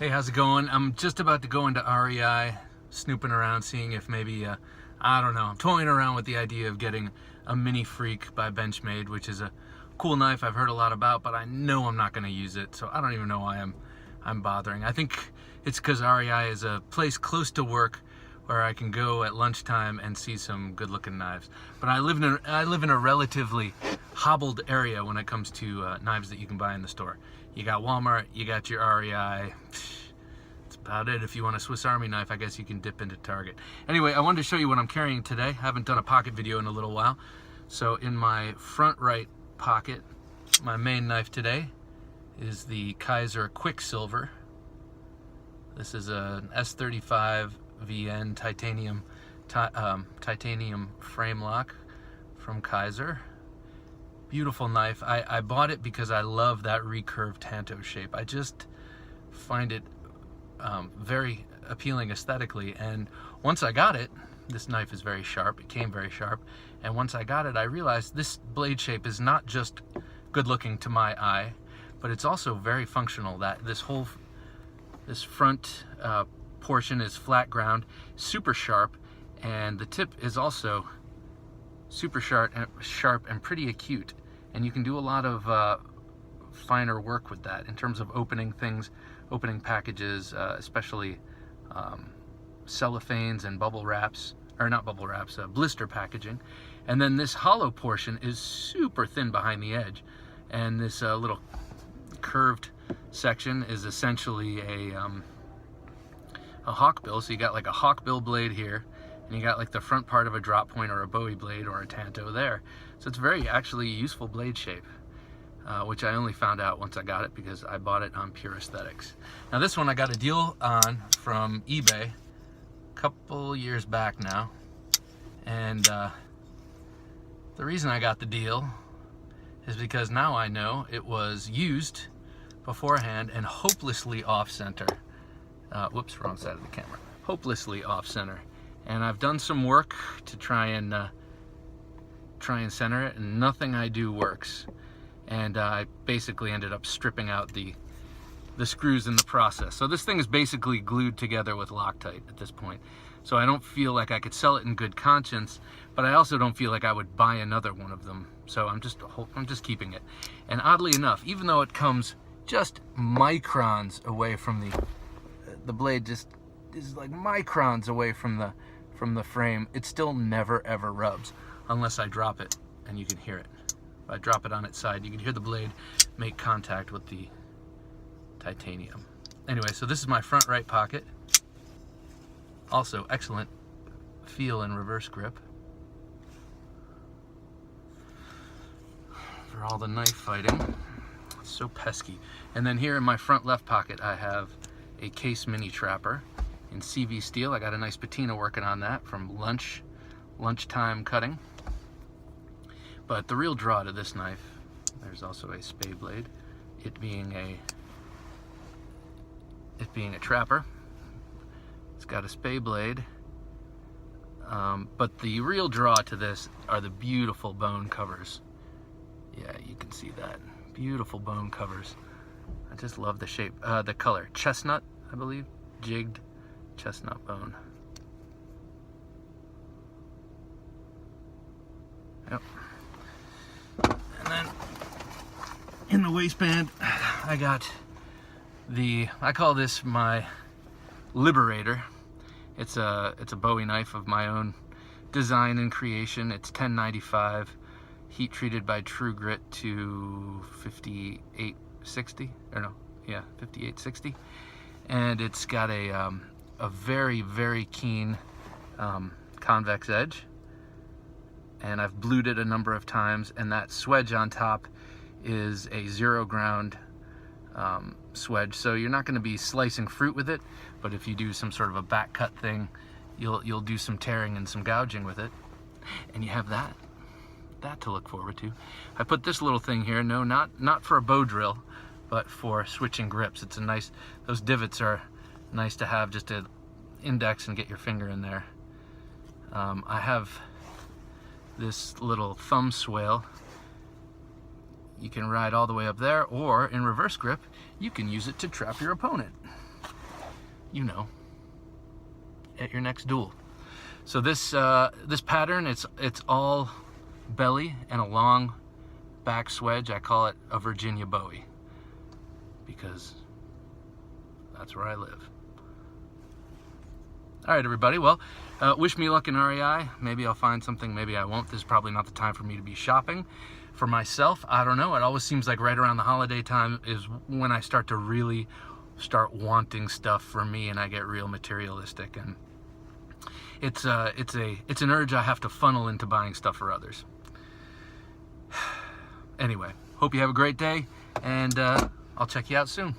Hey, how's it going? I'm just about to go into REI, snooping around, seeing if maybe, I don't know, I'm toying around with the idea of getting a Mini Freak by Benchmade, which is a cool knife I've heard a lot about, but I know I'm not going to use it, so I don't even know why I'm bothering. I think it's because REI is a place close to work where I can go at lunchtime and see some good-looking knives. But I live in a relatively hobbled area when it comes to knives that you can buy in the store. You got Walmart, you got your REI. That's about it. If you want a Swiss Army knife, I guess you can dip into Target. Anyway, I wanted to show you what I'm carrying today. I haven't done a pocket video in a little while. So in my front right pocket, my main knife today is the Kaiser Quicksilver. This is an S35 VN titanium frame lock from Kaiser. Beautiful knife. I bought it because I love that recurved tanto shape. I just find it very appealing aesthetically, and once I got it, this knife is very sharp. It came very sharp, and once I got it, I realized this blade shape is not just good looking to my eye, but it's also very functional. That this front portion is flat ground, super sharp, and the tip is also super sharp and pretty acute, and you can do a lot of finer work with that in terms of opening things, opening packages, especially cellophanes and bubble wraps, or not bubble wraps, blister packaging. And then this hollow portion is super thin behind the edge, and this little curved section is essentially a hawkbill. So you got like a hawkbill blade here, and you got like the front part of a drop point or a Bowie blade or a tanto there. So it's very actually useful blade shape, which I only found out once I got it because I bought it on Pure Aesthetics. Now this one I got a deal on from eBay a couple years back now, and the reason I got the deal is because now I know it was used beforehand and hopelessly off-center. Whoops, wrong side of the camera. Hopelessly off-center. And I've done some work to try and center it, and nothing I do works. And I basically ended up stripping out the screws in the process. So this thing is basically glued together with Loctite at this point. So I don't feel like I could sell it in good conscience, but I also don't feel like I would buy another one of them. So I'm just keeping it. And oddly enough, even though it comes just microns away from the blade, just is like microns away from the frame, it still never ever rubs unless I drop it, and you can hear it. If I drop it on its side, you can hear the blade make contact with the titanium. Anyway, so this is my front right pocket. Also excellent feel and reverse grip for all the knife fighting. It's so pesky. And then here in my front left pocket, I have a Case Mini Trapper in CV steel. I got a nice patina working on that from lunchtime cutting. But the real draw to this knife, there's also a spade blade, it being a trapper. It's got a spade blade, but the real draw to this are the beautiful bone covers. Yeah, you can see that. Beautiful bone covers. I just love the shape, the color. Chestnut, I believe. Jigged chestnut bone. Yep. And then in the waistband, I got I call this my Liberator. It's a Bowie knife of my own design and creation. It's 1095, heat treated by True Grit to 5860, or no, yeah, 5860. And it's got a very, very keen convex edge. And I've blued it a number of times, and that swedge on top is a zero ground swedge. So you're not going to be slicing fruit with it, but if you do some sort of a back cut thing, you'll do some tearing and some gouging with it, and you have that to look forward to. I put this little thing here, no, not for a bow drill, but for switching grips. It's a nice, those divots are nice to have just to index and get your finger in there. I have this little thumb swale. You can ride all the way up there, or in reverse grip, you can use it to trap your opponent. you know, at your next duel. So this this pattern, it's all belly and a long back swedge. I call it a Virginia Bowie because that's where I live. All right, everybody. Well, wish me luck in REI. Maybe I'll find something, maybe I won't. This is probably not the time for me to be shopping for myself. I don't know. It always seems like right around the holiday time is when I start to really start wanting stuff for me, and I get real materialistic, and it's an urge I have to funnel into buying stuff for others. Anyway, hope you have a great day, and I'll check you out soon.